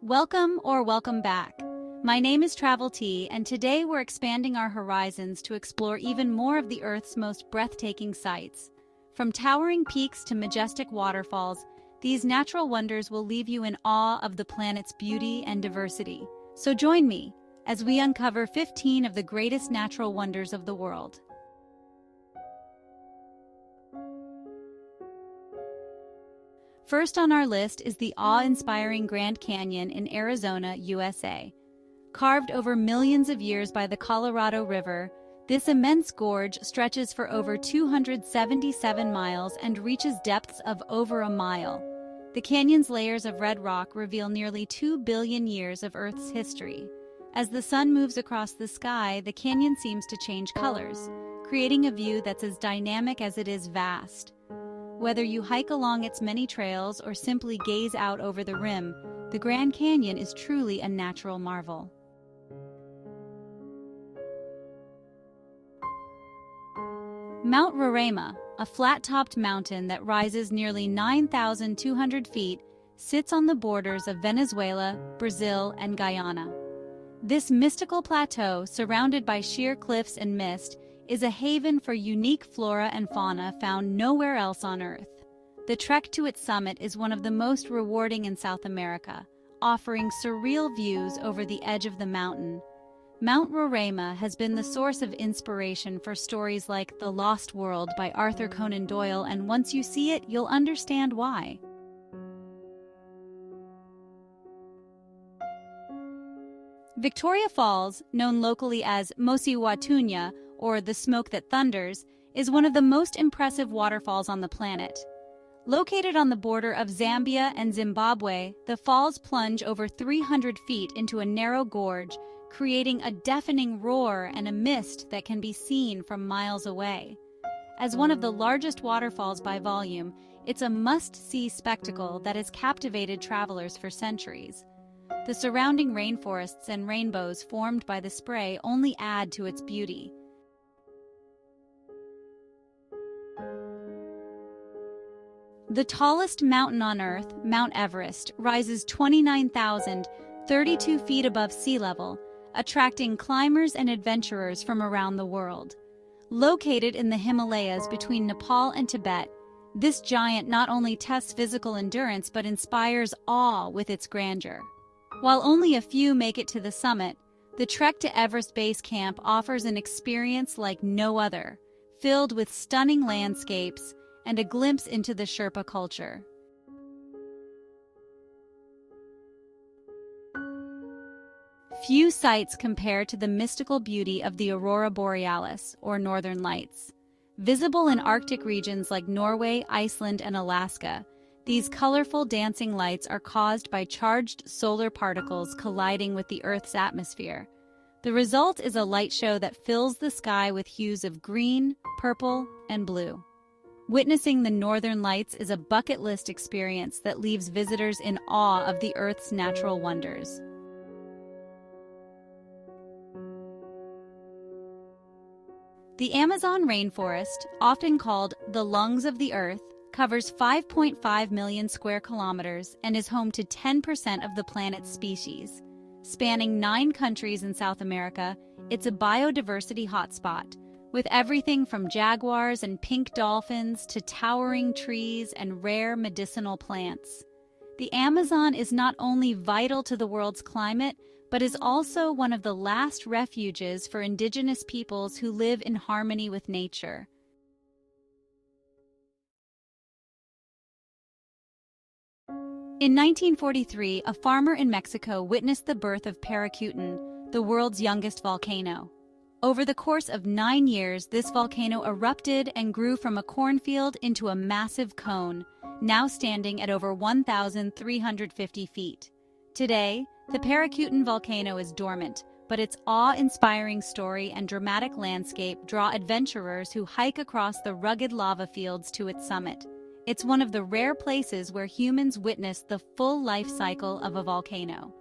Welcome back. My name is Travel T, and today we're expanding our horizons to explore even more of the Earth's most breathtaking sights. From towering peaks to majestic waterfalls, these natural wonders will leave you in awe of the planet's beauty and diversity. So join me as we uncover 15 of the greatest natural wonders of the world. First on our list is the awe-inspiring Grand Canyon in Arizona, USA. Carved over millions of years by the Colorado River, this immense gorge stretches for over 277 miles and reaches depths of over a mile. The canyon's layers of red rock reveal nearly 2 billion years of Earth's history. As the sun moves across the sky, the canyon seems to change colors, creating a view that's as dynamic as it is vast. Whether you hike along its many trails or simply gaze out over the rim, the Grand Canyon is truly a natural marvel. Mount Roraima, a flat-topped mountain that rises nearly 9,200 feet, sits on the borders of Venezuela, Brazil, and Guyana. This mystical plateau, surrounded by sheer cliffs and mist, is a haven for unique flora and fauna found nowhere else on Earth. The trek to its summit is one of the most rewarding in South America, offering surreal views over the edge of the mountain. Mount Roraima has been the source of inspiration for stories like The Lost World by Arthur Conan Doyle, and once you see it, you'll understand why. Victoria Falls, known locally as Mosiwatunya, or the smoke that thunders, is one of the most impressive waterfalls on the planet. Located on the border of Zambia and Zimbabwe, the falls plunge over 300 feet into a narrow gorge, creating a deafening roar and a mist that can be seen from miles away. As one of the largest waterfalls by volume, it's a must-see spectacle that has captivated travelers for centuries. The surrounding rainforests and rainbows formed by the spray only add to its beauty. The tallest mountain on Earth, Mount Everest, rises 29,032 feet above sea level, attracting climbers and adventurers from around the world. Located in the Himalayas between Nepal and Tibet, this giant not only tests physical endurance but inspires awe with its grandeur. While only a few make it to the summit, the trek to Everest Base Camp offers an experience like no other, filled with stunning landscapes and a glimpse into the Sherpa culture. Few sights compare to the mystical beauty of the Aurora Borealis, or Northern Lights. Visible in Arctic regions like Norway, Iceland, and Alaska, these colorful dancing lights are caused by charged solar particles colliding with the Earth's atmosphere. The result is a light show that fills the sky with hues of green, purple, and blue. Witnessing the Northern Lights is a bucket list experience that leaves visitors in awe of the Earth's natural wonders. The Amazon rainforest, often called the lungs of the Earth, covers 5.5 million square kilometers and is home to 10% of the planet's species. Spanning 9 countries in South America, it's a biodiversity hotspot, with everything from jaguars and pink dolphins to towering trees and rare medicinal plants. The Amazon is not only vital to the world's climate, but is also one of the last refuges for indigenous peoples who live in harmony with nature. In 1943, a farmer in Mexico witnessed the birth of Parícutin, the world's youngest volcano. Over the course of 9 years, this volcano erupted and grew from a cornfield into a massive cone, now standing at over 1,350 feet. Today, the Parícutin volcano is dormant, but its awe-inspiring story and dramatic landscape draw adventurers who hike across the rugged lava fields to its summit. It's one of the rare places where humans witness the full life cycle of a volcano.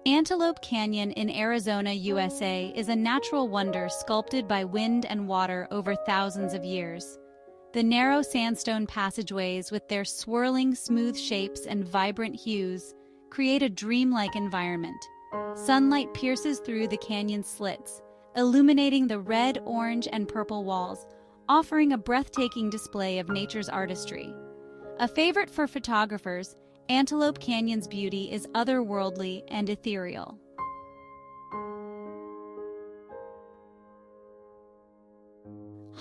Antelope Canyon in Arizona, USA is a natural wonder sculpted by wind and water over thousands of years. The narrow sandstone passageways with their swirling, smooth shapes and vibrant hues create a dreamlike environment. Sunlight pierces through the canyon slits, illuminating the red, orange, and purple walls, offering a breathtaking display of nature's artistry. A favorite for photographers, Antelope Canyon's beauty is otherworldly and ethereal.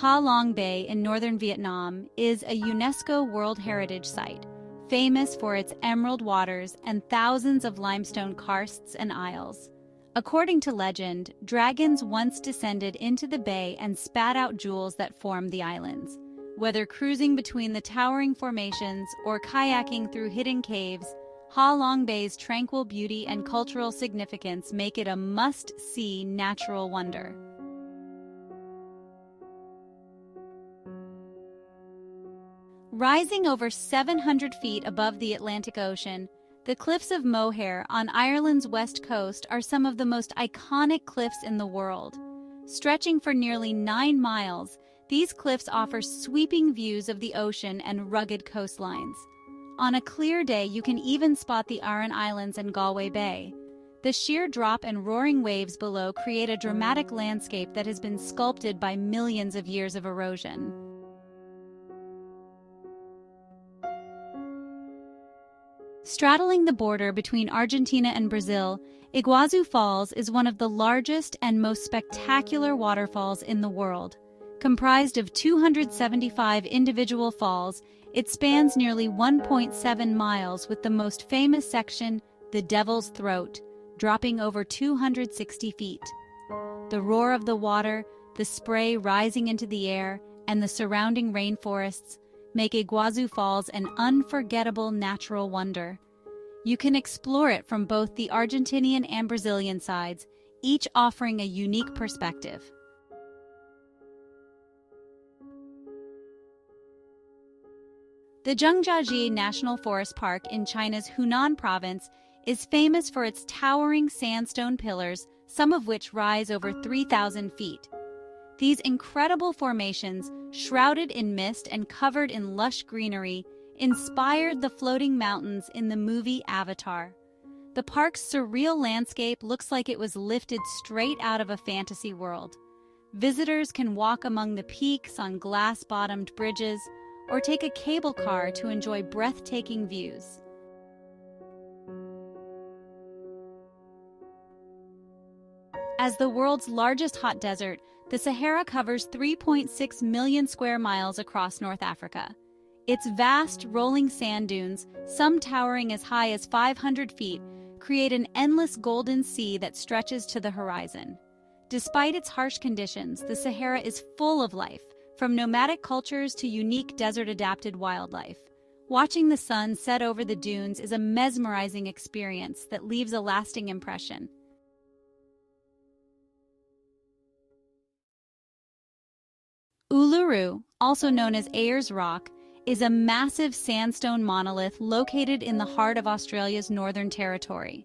Ha Long Bay in northern Vietnam is a UNESCO World Heritage Site, famous for its emerald waters and thousands of limestone karsts and isles. According to legend, dragons once descended into the bay and spat out jewels that formed the islands. Whether cruising between the towering formations or kayaking through hidden caves, Ha Long Bay's tranquil beauty and cultural significance make it a must-see natural wonder. Rising over 700 feet above the Atlantic Ocean, the Cliffs of Moher on Ireland's west coast are some of the most iconic cliffs in the world. Stretching for nearly 9 miles, these cliffs offer sweeping views of the ocean and rugged coastlines. On a clear day, you can even spot the Aran Islands and Galway Bay. The sheer drop and roaring waves below create a dramatic landscape that has been sculpted by millions of years of erosion. Straddling the border between Argentina and Brazil, Iguazu Falls is one of the largest and most spectacular waterfalls in the world. Comprised of 275 individual falls, it spans nearly 1.7 miles with the most famous section, the Devil's Throat, dropping over 260 feet. The roar of the water, the spray rising into the air, and the surrounding rainforests make Iguazu Falls an unforgettable natural wonder. You can explore it from both the Argentinian and Brazilian sides, each offering a unique perspective. The Zhangjiajie National Forest Park in China's Hunan province is famous for its towering sandstone pillars, some of which rise over 3,000 feet. These incredible formations, shrouded in mist and covered in lush greenery, inspired the floating mountains in the movie Avatar. The park's surreal landscape looks like it was lifted straight out of a fantasy world. Visitors can walk among the peaks on glass-bottomed bridges or take a cable car to enjoy breathtaking views. As the world's largest hot desert, the Sahara covers 3.6 million square miles across North Africa. Its vast, rolling sand dunes, some towering as high as 500 feet, create an endless golden sea that stretches to the horizon. Despite its harsh conditions, the Sahara is full of life, from nomadic cultures to unique desert-adapted wildlife. Watching the sun set over the dunes is a mesmerizing experience that leaves a lasting impression. Uluru, also known as Ayers Rock, is a massive sandstone monolith located in the heart of Australia's Northern Territory.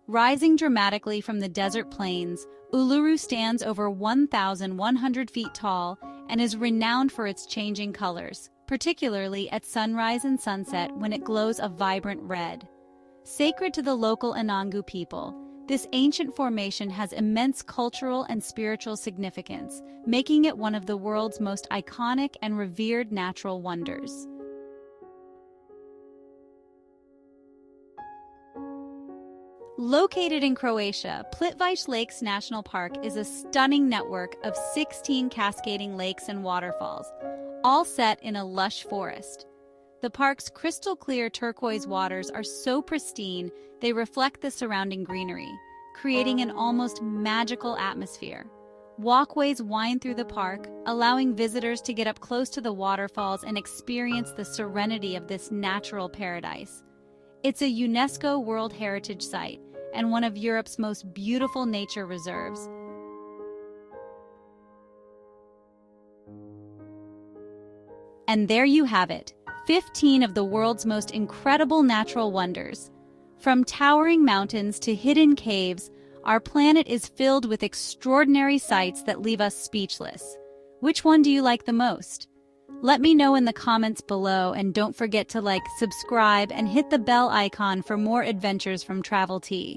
Rising dramatically from the desert plains, Uluru stands over 1,100 feet tall and is renowned for its changing colors, particularly at sunrise and sunset when it glows a vibrant red. Sacred to the local Anangu people, this ancient formation has immense cultural and spiritual significance, making it one of the world's most iconic and revered natural wonders. Located in Croatia, Plitvice Lakes National Park is a stunning network of 16 cascading lakes and waterfalls, all set in a lush forest. The park's crystal-clear turquoise waters are so pristine they reflect the surrounding greenery, creating an almost magical atmosphere. Walkways wind through the park, allowing visitors to get up close to the waterfalls and experience the serenity of this natural paradise. It's a UNESCO World Heritage Site and one of Europe's most beautiful nature reserves. And there you have it, 15 of the world's most incredible natural wonders. From towering mountains to hidden caves, our planet is filled with extraordinary sights that leave us speechless. Which one do you like the most? Let me know in the comments below, and don't forget to like, subscribe, and hit the bell icon for more adventures from Travel Tea.